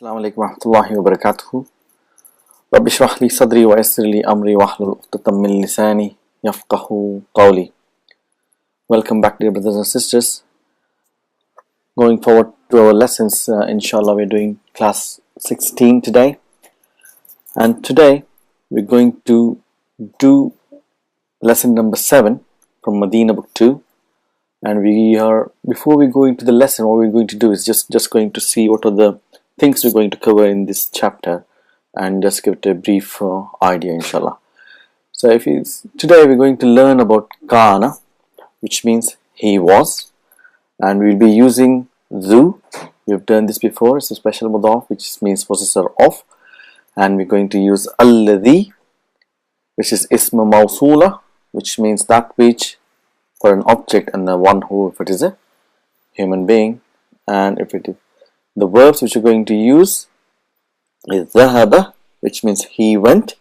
السلام عليكم ورحمة الله وبركاته. رب اشرح لي صدري ويسر لي أمري واحلل عقدة من لساني يفقه قولي. Welcome back, dear brothers and sisters. Going forward to our lessons, inshallah, we're doing class 16 today. And today we're going to do lesson number 7 from Medina book 2. And before we go into the lesson, what we're going to do is just going to see what are the things we're going to cover in this chapter and just give it a brief idea, inshallah. So today we're going to learn about kana, which means he was, and we'll be using zu. We've done this before. It's a special mudaf, which means possessor of, and we're going to use alladhi, which is isma mawsula, which means that which for an object, and the one who, if it is a human being, and if it is the verbs which we're going to use is dhahaba, which means he went,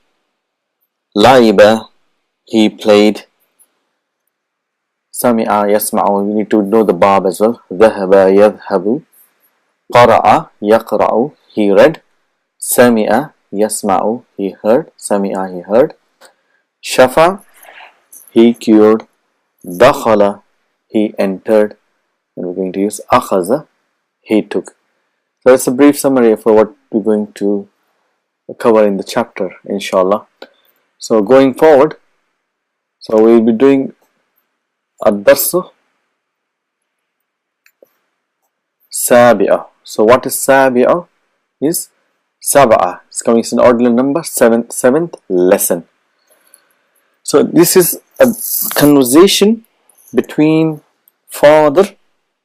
laiba, he played, sami'a yasma'u, you need to know the bab as well, dhahaba yadhhabu, qara'a yaqra'u, he read, sami'a yasma'u, he heard, sami'a, he heard, shafa, he cured, dakhala, he entered, and we're going to use akhaza, he took. So it's a brief summary for what we're going to cover in the chapter, inshallah. So going forward, so we'll be doing ad-darsu sabi'a. So what is sabi'a? Is sab'a. It's coming in ordinal number, seventh lesson. So this is a conversation between father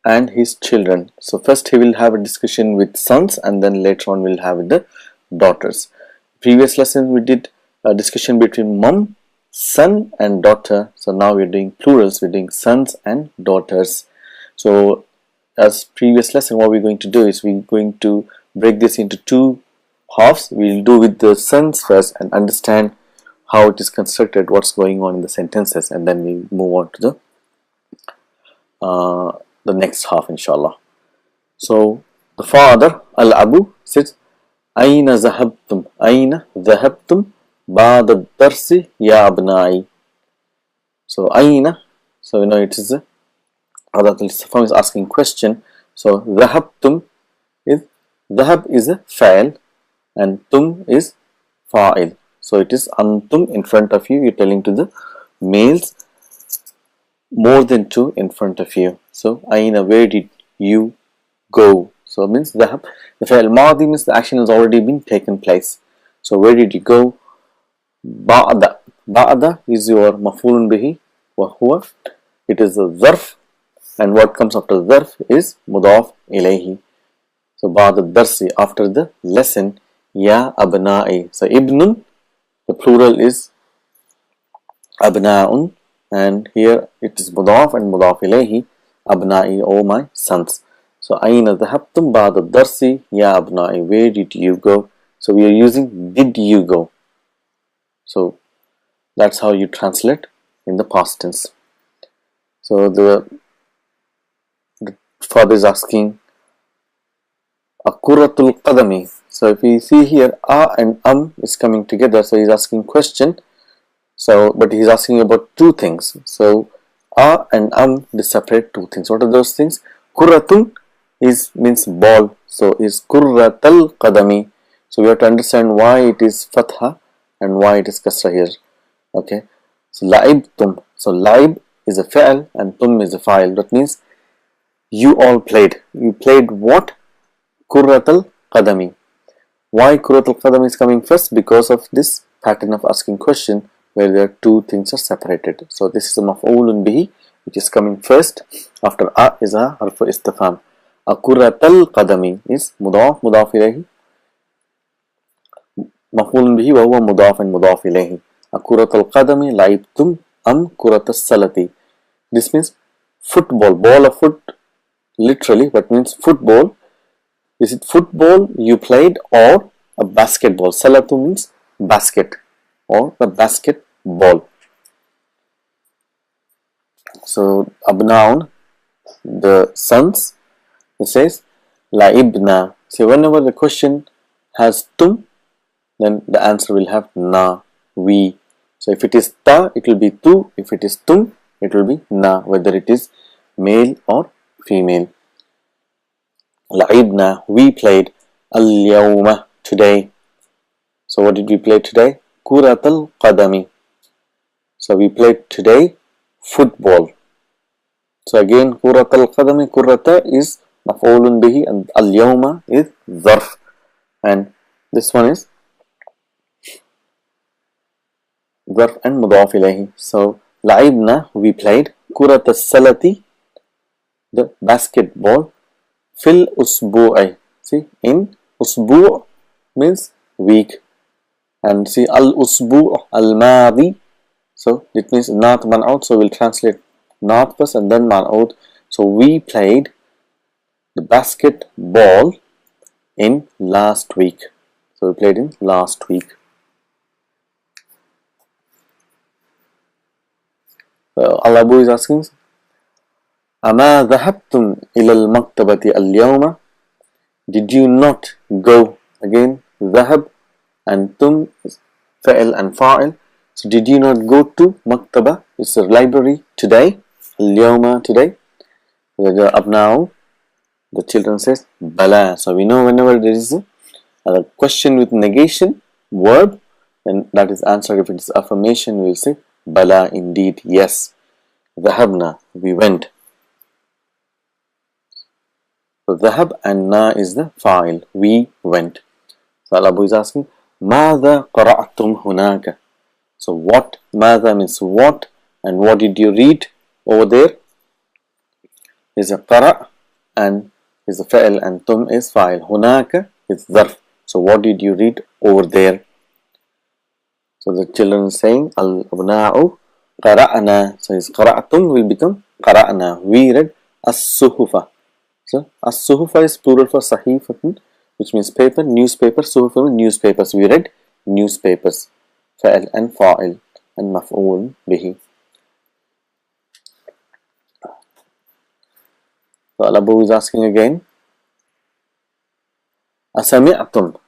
and his children. So first he will have a discussion with sons, and then later on we'll have with the daughters. Previous lesson we did a discussion between mom, son and daughter. So now we're doing plurals, we're doing sons and daughters. So as previous lesson, what we're going to do is we're going to break this into two halves. We'll do with the sons first and understand how it is constructed, what's going on in the sentences, and then we move on to the next half, inshallah. So the father, al-abu, says, Aina zahabtum, Aina zahabtum, ba'da ad-darsi ya abnai. So Aina, so it is Adat al-Istifham is asking question. So zahabtum is, zahab is a fa'il and tum is fa'il. So it is antum in front of you, you're telling to the males, more than two in front of you. So Aina, where did you go? So it means dhahab. The fi'l madi means the action has already been taken place. So where did you go? Ba'da. Ba'da is your maf'ulun bihi wa huwa. It is a zarf, and what comes after zarf is mudaf ilayhi. So ba'da darsi, after the lesson, ya abna'i. So ibnun, the plural is abna'un, and here it is mudaf and mudaf ilayhi, abna'i, O my sons. So aina dhahabtum ba'da darsi ya abna'i, where did you go? So we are using did you go. So that's how you translate in the past tense. So the father is asking akuratul qadami. So if we see here a and is coming together, so he's asking question. So, but he's asking about two things. So, a and they separate two things. What are those things? Kurratun means ball. So, is kurratal qadami. So, we have to understand why it is fatha and why it is kasra here. Okay. So, laibtum. So, laib is a fa'al and tum is a fa'il. That means you all played. You played what? Kurratal qadami. Why kurratal qadami is coming first? Because of this pattern of asking question, where there are two things are separated. So this is a maf'ulun bihi, which is coming first. After a is a harfu istifham. Akuratal qadami is mudaf ilayhi. Maf'ulun bihi wa huwa mudaf and mudaf ilayhi. Akuratal qadami laibtum kuratas salati. This means football, ball of foot, literally, but means football. Is it football you played or a basketball? Salatu means basket or the basket ball. So abnaun, the sons, it says laibna. So whenever the question has tum, then the answer will have na, we. So if it is ta, it will be tu. If it is tum, it will be na, whether it is male or female. لعبنا, we played. اليوم, today. So what did we play today? كرة القدم. So we played today football. So again, كرة القدم, كرة is مفعول به and اليوم is ظرف, and this one is ظرف and مضاف إليه. So لعبنا, we played. كرة السلة, the basketball. في الأسبوع, see, in أسبوع means week, and see الأسبوع الماضي, so it means not man'out, so we'll translate not first and then man'out. So we played the basketball in last week. So we played in last week. Al-Abu is asking, أما ذهبتم إلى المكتبة اليوم? Did you not go? Again, ذهب and tum is fa'il and fa'il. So did you not go to maktaba? It's a library today. اليوم, today. Up now, the children says bala. So we know whenever there is a question with negation verb, then that is answered. If it is affirmation, we'll say bala, indeed, yes. ذهبنا, we went. So ذهب and na is the fa'il, we went. So Al-Abu is asking, ماذا قرأتم هناك? So what, ماذا means what, and what did you read over there? Is a قرأ and is a fa'il and tum is fa'il. هناك is ظرف. So what did you read over there? So the children are saying al-abna'u qara'na. So his qara'tum will become qara'na. We read as-suhufa. So as-suhufa is plural for sahifatun, which means paper, newspaper. Suhufa means newspapers. We read newspapers. Fa'il and fa'il and maf'ul bihi. So Al-Abu is asking again, asami'tum.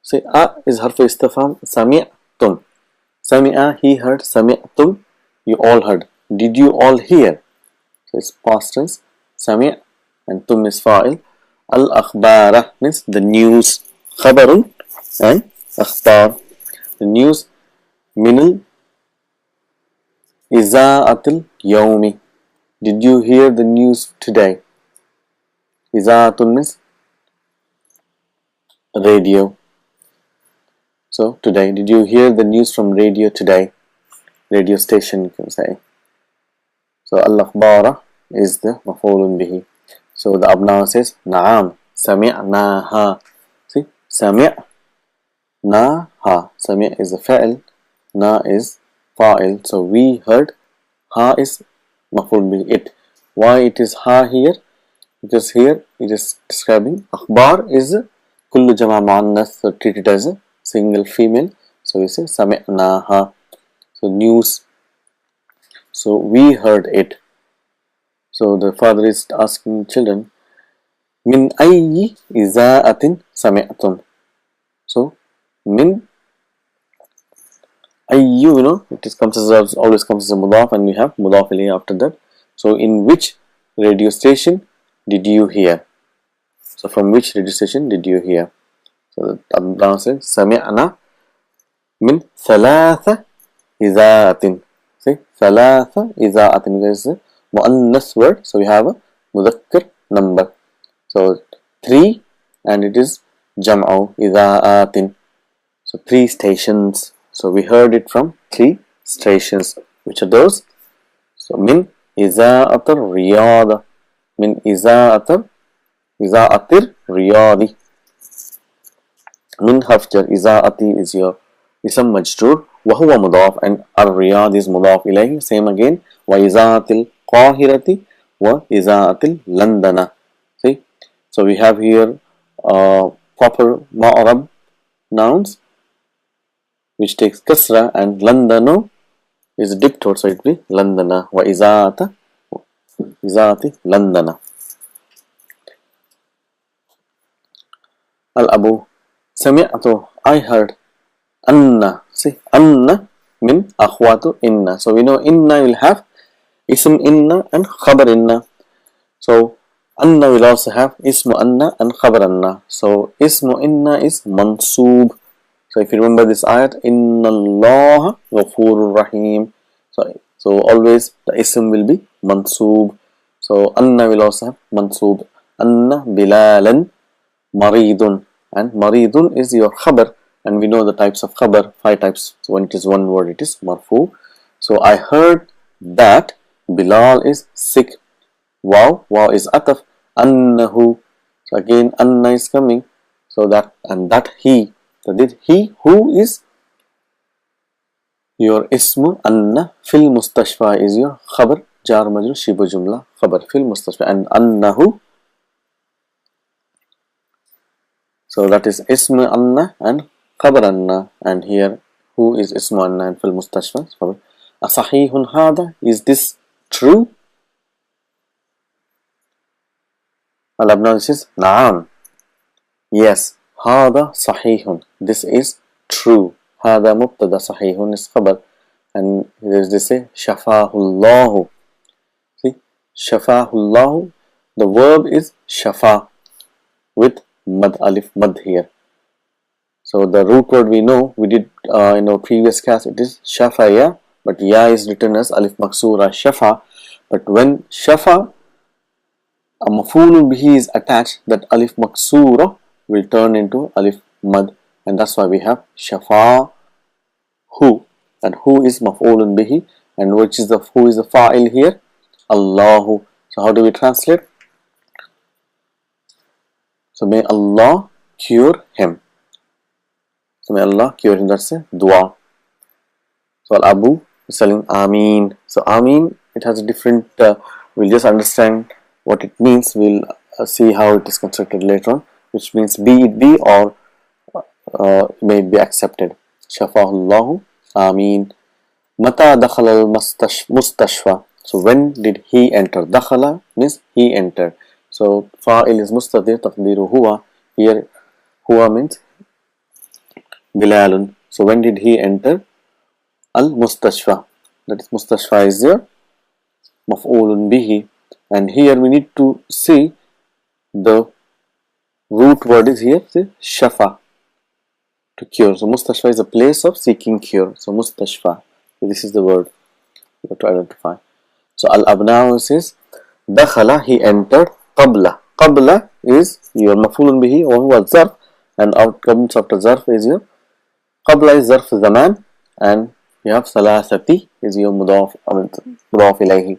Say a is harf istifham. Sami'tum. Sami'a, he heard. Sami'tum, you all heard. Did you all hear? So it's past tense. Sami' and tum is fa'il. Al-akhbara means the news. Khabarun and akhbar. The news. Minal iza'atil yawmi. Did you hear the news today? Iza'atul means radio. So today, did you hear the news from radio today? Radio station, you can say. So al-akhbara is the maf'ulun bihi. So the abna says na'am, sami'naha. See, sami'naha. Sami' is a fa'il, na is fa'il. So we heard. Ha is maf'ul bihi, it. Why it is ha here? Because here it is describing akhbar is kullu jama muannath, so treated as a single female. So we say sami'naha. So news. So we heard it. So the father is asking children, min ayyi iza'atin sami'tum. So min ayyu, you know, it is comes as always comes as a mudaf, and we have mudaf ilayhi after that. So in which radio station did you hear? So from which radio station did you hear? So the Abdullah says sami'na min thalatha iza'atin. See, thalatha iza'atin is a muannas word, so we have a mudhakkar number. So 3, and it is jam'u iza'atin. So 3 stations. So we heard it from 3 stations. Which are those? So min iza'atir riyada. Min iza'atir riyadi. Min hafjar, iza'ati is your ism majrur, wa huwa mudaf, and ar-riyad is mudaf ilayhi. Same again, wa iza'atil qahirati wa iza'atil landana. See, so we have here proper ma'arab nouns which takes kasra, and landano is diptore, so it will be landana wa iza'ati landana. Al-Abu, Sami'atu, I heard. Anna, see, Anna min akhwatu inna. So we know inna will have ism inna and khabar inna. So anna will also have ismu anna and khabar anna. So ismu inna is mansoob. So if you remember this ayat, inna Allah ghafurur rahim. So always the ism will be mansoob. So anna will also have mansoob. Anna bilalan maridun, and maridun is your khabar, and we know the types of khabar, 5 types. So when it is one word, it is marfu. So I heard that Bilal is sick. Wow is ataf. Annahu, so again anna is coming. So that, and that he, so did he, who is your ismu anna fil mustashfa is your khabar, jar majrur shibu jumla khabar fil mustashfa, and annahu, so that is ismu anna and khabar anna, and here who is ismu anna and fil mustashfa. Asahihun hada, is this true? Al-Abna, this is na'am, yes. Hada sahihun, this is true. Hada mubtada, sahihun is khabar, and there is this say shafahullahu. See, shafahullahu, the verb is shafa with mad, alif mad here. So the root word we know, we did in our previous class, it is shafaya, but ya is written as alif maksura shafa. But when shafa, a maf'ulun bihi is attached, that alif maksura will turn into alif mad, and that's why we have shafa hu, and who is maf'ulun bihi, and which is the, who is the fa'il here? Allahu. So how do we translate? So may Allah cure him. So may Allah cure him, that's a dua. So Al-Abu is telling Ameen. So Ameen, it has a different, we'll just understand what it means. We'll see how it is constructed later on, which means be it be, or may it be accepted. Shafahullahu, Ameen. Mata dakhala al-mustashfa. So when did he enter? Dakhala means he entered. So fa'il is mustatir, taqdiru huwa. Here huwa means Bilalun. So when did he enter? Al-mustashfa. That is, mustashfa is your maf'ulun bihi. And here we need to see the root word is here, see, shafa, to cure. So mustashfa is a place of seeking cure. So mustashfa, so this is the word you have to identify. So al-abna says dakhala, he entered. Qabla, qabla is your maf'ulun bihi wa huwa zarf, and outcomes after zarf is your qabla is zarf zaman, and you have salasati is your mudaf ilayhi.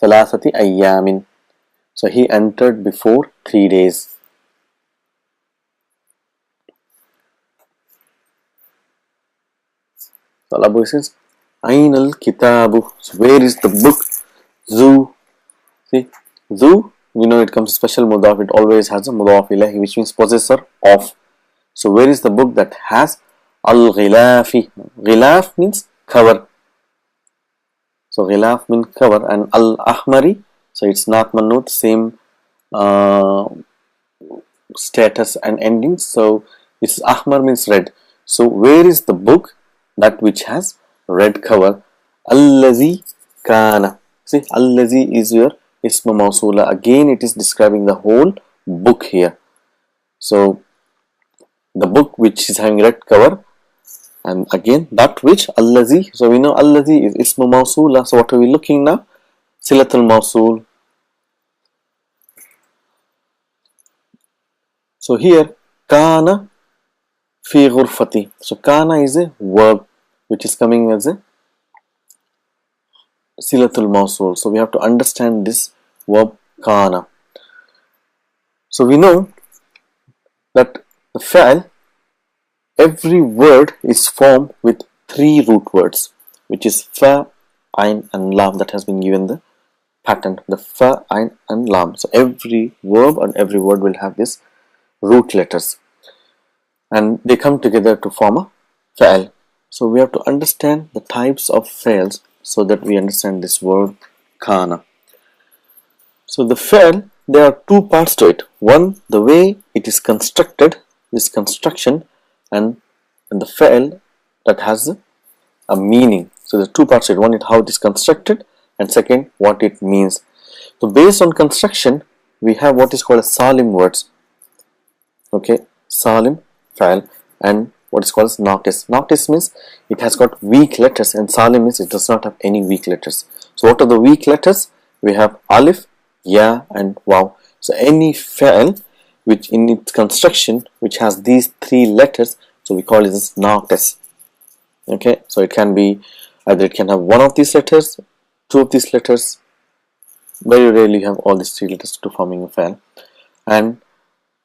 Salasati ayyamin. So he entered before 3 days. So Abu says, Ain al kitabu. So where is the book? Zu. See, zu, we know it comes special mudaf, it always has a mudaf ilahi, which means possessor of. So where is the book that has al ghilafi? Ghilaf means cover. So ghilaf means cover, and al ahmari, so it's not manut, same status and endings. So this is ahmar means red. So where is the book that which has red cover? Allazi kana. See, allazi is your isma mawsula. Again, it is describing the whole book here. So the book which is having red cover, and again that which allazi. So we know allazi is isma mawsula. So what are we looking now? Silatul mawsul. So here kana fi ghurfati. So kana is a verb which is coming as a silatul mawsul. So we have to understand this verb kana. So we know that the fa'il, every word is formed with 3 root words, which is fa, ain and lam, that has been given the pattern, the fa, ain and lam. So every verb and every word will have this root letters, and they come together to form a fa'il. So we have to understand the types of fa'ils so that we understand this word kana. So the fa'il, there are 2 parts to it. One, the way it is constructed, this construction and the fa'il that has a meaning. So there are two parts to it. One is how it is constructed, and second what it means. So based on construction, we have what is called as salim words. Okay, salim, fa'il, and what is called as naqis. Naqis means it has got weak letters, and salim means it does not have any weak letters. So what are the weak letters? We have alif, ya, and waw. So any fa'il which in its construction which has these three letters, so we call it as naqis. Okay, so it can be either it can have one of these letters, two of these letters. Very rarely you have all these three letters to forming a fa'il. And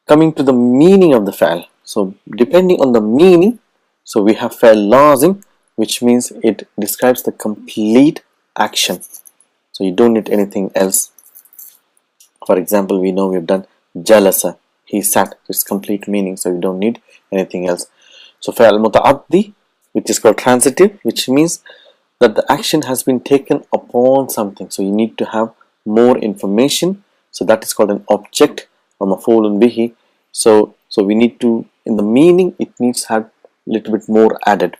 coming to the meaning of the fa'il, so depending on the meaning, so we have fa'il lazim, which means it describes the complete action. So you don't need anything else. For example, we know we've done jalasa, he sat, it's complete meaning, so you don't need anything else. So fa'il muta'addi, which is called transitive, which means that the action has been taken upon something, so you need to have more information, so that is called an object or maf'ulun bihi. So we need to, in the meaning, it needs to have a little bit more added.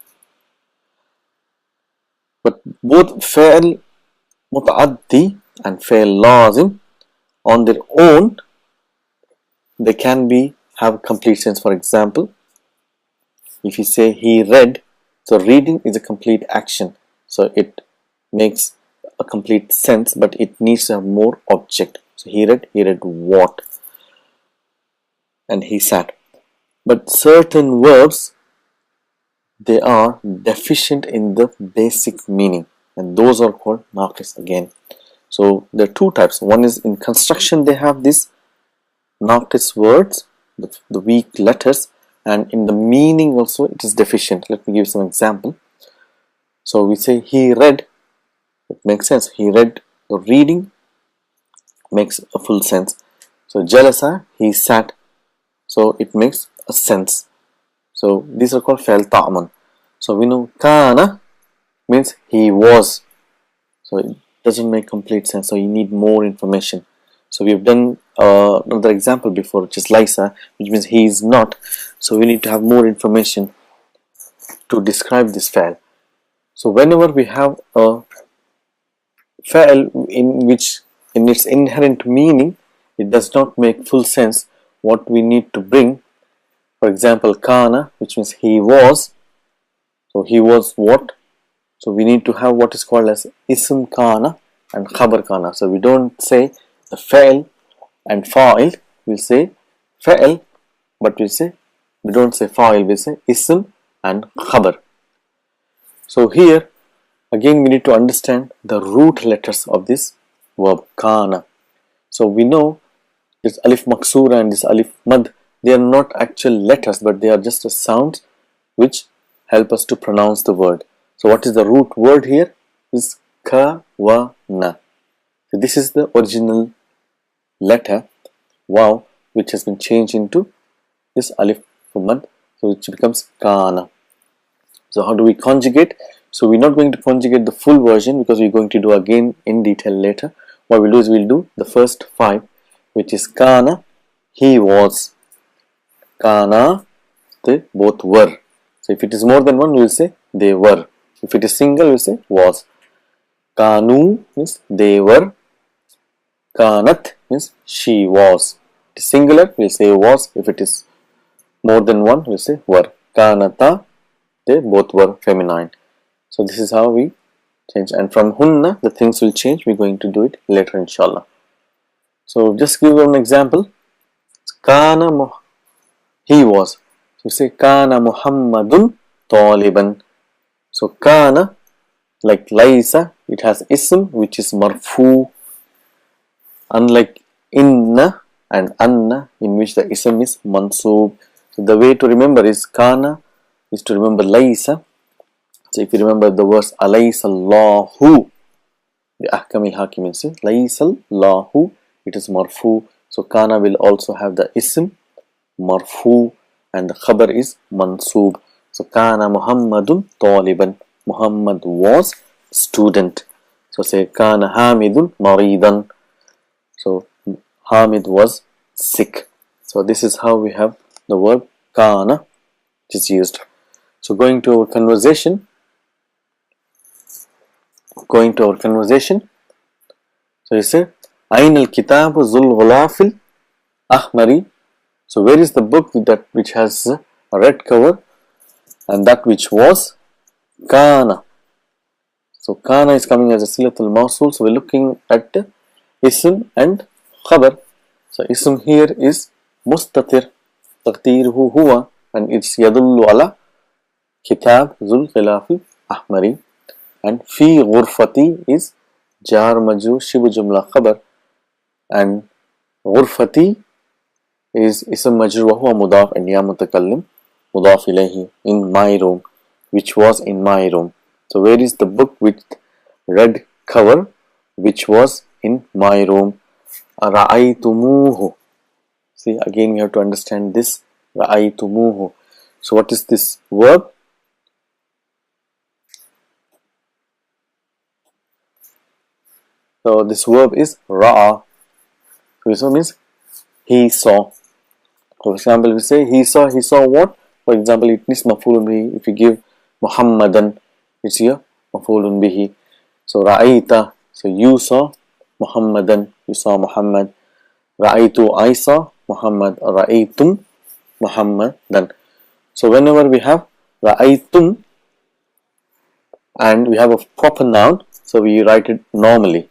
But both fa'il muta'addi and fa'il lazim on their own, they can be have complete sense. For example, if you say he read, so reading is a complete action, so it makes a complete sense, but it needs to have more object. So he read what? And he sat. But certain verbs, they are deficient in the basic meaning, and those are called naqis again. So there are two types. One is in construction, they have this naqis words, the weak letters, and in the meaning also it is deficient. Let me give some example. So we say he read, it makes sense. He read, the reading makes a full sense. So jalasa, he sat, so it makes a sense. So these are called fa'il ta'man. So we know kana means he was, so it doesn't make complete sense, so you need more information. So we have done another example before, which is laisa, which means he is not, so we need to have more information to describe this fa'il. So whenever we have a fa'il in which in its inherent meaning it does not make full sense, what we need to bring, for example, kana, which means he was, so he was what? So we need to have what is called as ism kana and khabar kana. So we don't say the fa'il and fa'il, we'll say fa'il, but we don't say fa'il, we say ism and khabar. So here again we need to understand the root letters of this verb kana. So we know this alif maksura and this alif mad, they are not actual letters, but they are just a sounds which help us to pronounce the word. So what is the root word here? Is ka wa na. So this is the original letter waw, which has been changed into this alif mad, so which becomes kana. So how do we conjugate? So we're not going to conjugate the full version because we're going to do again in detail later. What we'll do is we'll do the first 5, which is kana, he was, kana, they both were. So if it is more than one, we'll say they were. If it is single, we'll say was. Kanu means they were. Kanat means she was. If it is singular, we'll say was. If it is more than one, we'll say were. Kanata, they both were feminine. So this is how we change. And from hunna, the things will change. We're going to do it later, inshallah. So just give an example. Kana, he was. So we say kana Muhammadun taliban. So kana, like laisa, it has ism which is marfu, unlike inna and anna, in which the ism is mansub. So the way to remember is kana is to remember laisa. So if you remember the verse alaysa Allahu bi ahkamil hakimin, so laysa Allahu, it is marfu. So kana will also have the ism marfu and the khabar is mansub. So kana Muhammadun taliban, Muhammad was student. So say kana Hamidun maridan, so Hamid was sick. So this is how we have the verb kana is used. So going to our conversation. So you say, Ain al-kitab zul ghulafil ahmari. So where is the book that which has a red cover and that which was kana? So kana is coming as a silatul mawsul. So we're looking at ism and khabar. So ism here is mustatir, taqdeeruhu huwa, and it's yadullu ala kitab zul ghulafil ahmari. And fi ghurfati is jar majrur shibu jumla khabar, and ghurfati is ism majrur wa huwa mudaf and ya mutakallim mudaf ilayhi, in my room, which was in my room. So where is the book with red cover which was in my room? Ra'aytumuhu. See, again we have to understand this ra'aytumuhu. So what is this verb? So this verb is ra'a. So means he saw. For example, we say he saw what? For example, it means maf'ulun bihi. If you give Muhammadan, it's here maf'ulun bihi. So ra'aita, so you saw Muhammadan, you saw Muhammad. Ra'aitu, I saw Muhammad. Ra'aitum Muhammadan. So whenever we have ra'aitum and we have a proper noun, so we write it normally.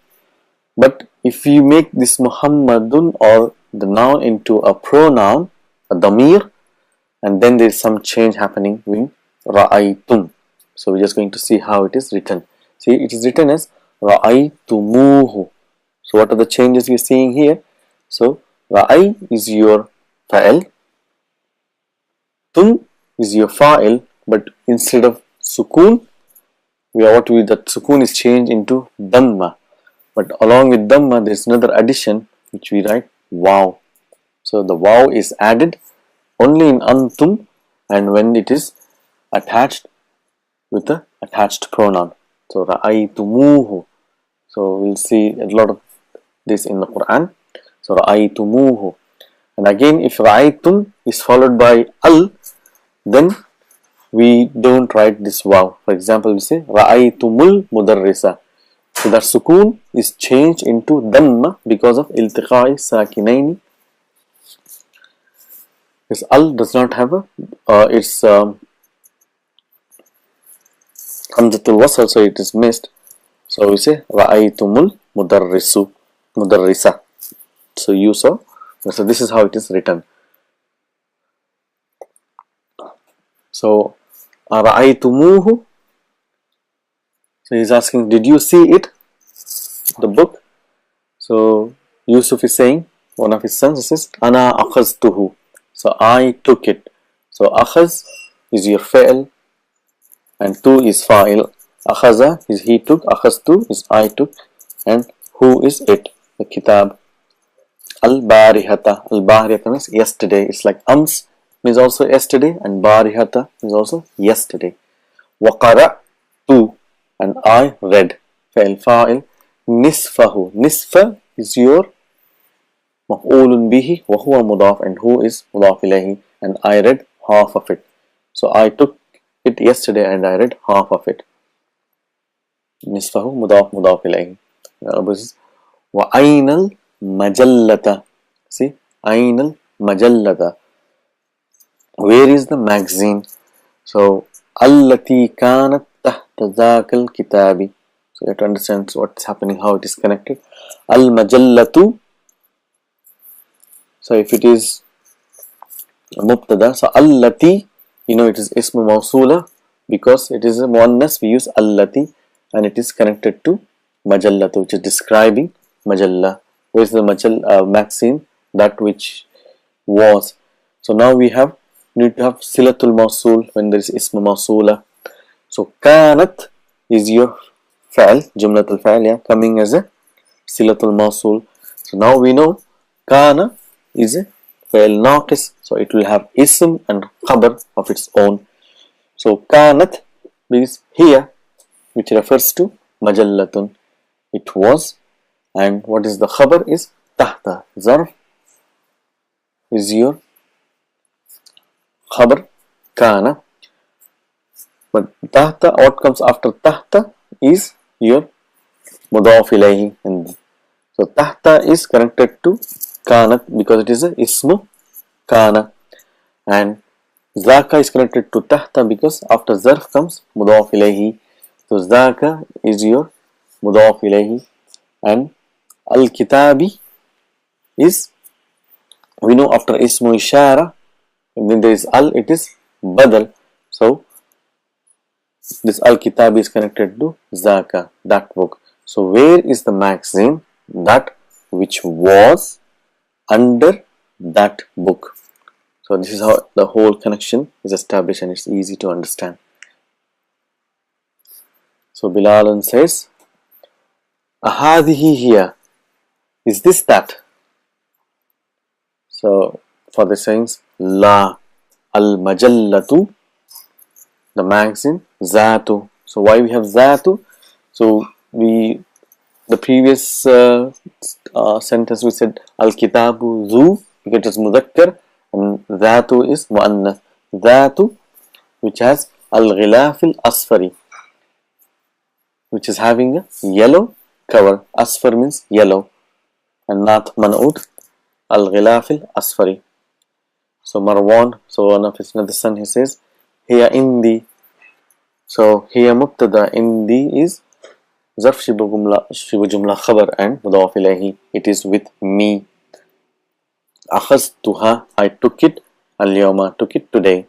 But if you make this Muhammadun or the noun into a pronoun, a damir, and then there is some change happening in ra'aytum. So we're just going to see how it is written. See, it is written as ra'aytumuhu. So what are the changes you're seeing here? So ra'i is your fa'il, tum is your fa'il, but instead of sukun, that sukun is changed into dhamma. But along with dhamma, there is another addition which we write waw. So the waw is added only in antum and when it is attached with the attached pronoun. So ra'aytumuhu. So we'll see a lot of this in the Quran. So ra'aytumuhu. And again, if ra'aytum is followed by al, then we don't write this waw. For example, we say ra'aytumul mudarrisa. So that sukun is changed into dhamma because of iltiqa'i sakinaini. This al does not have a it's hamzatul wasl, so it is missed. So we say ra'aytumul mudarrisa. So you saw. So this is how it is written. So ra'aytumuhu. So he's asking, did you see it? The book. So Yusuf is saying, one of his sons says, Ana akhaztuhu. So I took it. So akhaz is your fa'il and tu is fa'il. Akhaza is he took, akhaztu is I took, and who is it? The kitab. Al-barihata. Al-barihata means yesterday. It's like ams means also yesterday and barihata is also yesterday. Wa qara'tu, and I read. Fa'il fa'il. Nisfahu. Nisfa is your maf'ulun bihi wa huwa mudaf, and who is mudaf ilayhi, and I read half of it. So I took it yesterday and I read half of it. Nisfahu mudaf ilayhi. Wa aynal majallata. See, aynal majallata. Where is the magazine? So allati kanat tahta dhakal kitabi. So you have to understand what's happening, how it is connected. Al majallatu. So if it is mubtada, so allati, you know it is ismu mawsula, because it is a muannas, we use allati, and it is connected to majallatu, which is describing majalla. Where is the magazine? That which was. So now we need to have silatul mawsul when there is ismu mawsula. So kanat is your fa'al, jumlatul fa'al, yeah, coming as a silatul mawsul. So now we know kana is a fa'il naqis, so it will have ism and khabar of its own. So kanat means here, which refers to majallatun, it was, and what is the khabar is tahta. Zarf is your khabar kana. But tahta, what comes after tahta is your mudaf ilayhi. And so tahta is connected to kana because it is a ismu kana, and zaka is connected to tahta because after zarf comes mudaf ilayhi. So zaka is your mudaf ilayhi, and al kitabi is, we know after ismu ishara, and then there is al, it is badal. So this al kitab is connected to zaka, that book. So where is the magazine? That which was under that book. So this is how the whole connection is established, and it's easy to understand. So Bilal says, ahadihi here, is this that? So for the sayings, la, al majallatu, the magazine, zatu. So why we have zatu? So the previous sentence we said al kitabu zu because it is mudhakkar, and zatu is muannath. Zatu, which has al ghilaf al asfari, which is having a yellow cover. Asfar means yellow, and not man'ut, al ghilaf al asfari. So Marwan, so one of his another son, he says, hiya indi. So hiya mubtada, indi is zarf shibu jumla khabar and mudaf ilayhi. It is with me. Akhaztuha, I took it. Al yawma, took it today.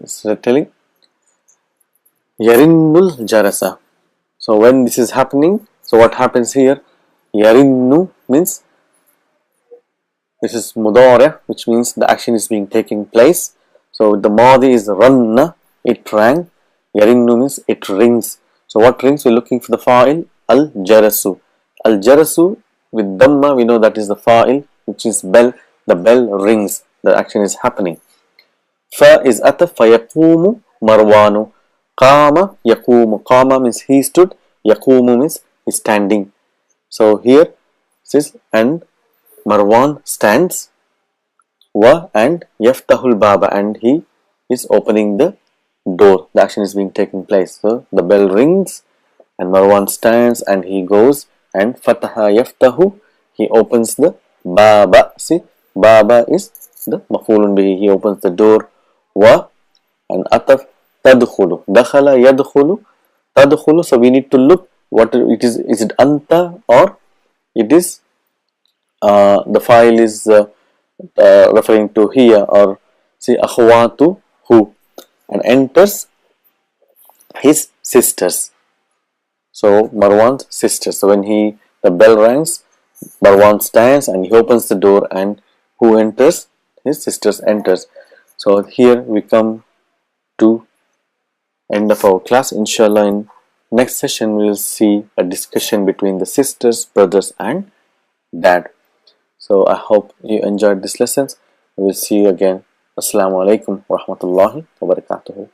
So telling yarinnul jarasa. So when this is happening, so what happens here? Yarinnu means this is mudari, which means the action is being taking place. So the madi is ranna, it rang. Yarinnu means it rings. So what rings? We're looking for the fa'il al jarasu. Al jarasu with dhamma, we know that is the fa'il, which is bell. The bell rings. The action is happening. Fa is ataf, fayaqumu marwanu. Qama yaqumu. Qama means he stood. Yaqumu means he's standing. So here says, and Marwan stands. Wa, and yaftahul baba, and he is opening the door. The action is being taken place. So the bell rings, and Marwan stands, and he goes, and fataha yaftahu, he opens the baba. See, baba is the maf'ulun bihi, he opens the door. Wa, and ataf tadkhulu, dakhala yadkhulu, tadkhulu. So we need to look what it is. Is it anta, or it is the file is referring to here, or see akhwatu who, and enters his sisters. So Marwan's sisters. So when the bell rings, Marwan stands and he opens the door, and who enters? His sisters enters. So here we come to end of our class. Inshallah, in next session we will see a discussion between the sisters, brothers, and dad. So I hope you enjoyed this lessons. We will see you again. Assalamu alaikum wa rahmatullahi wa barakatuhu.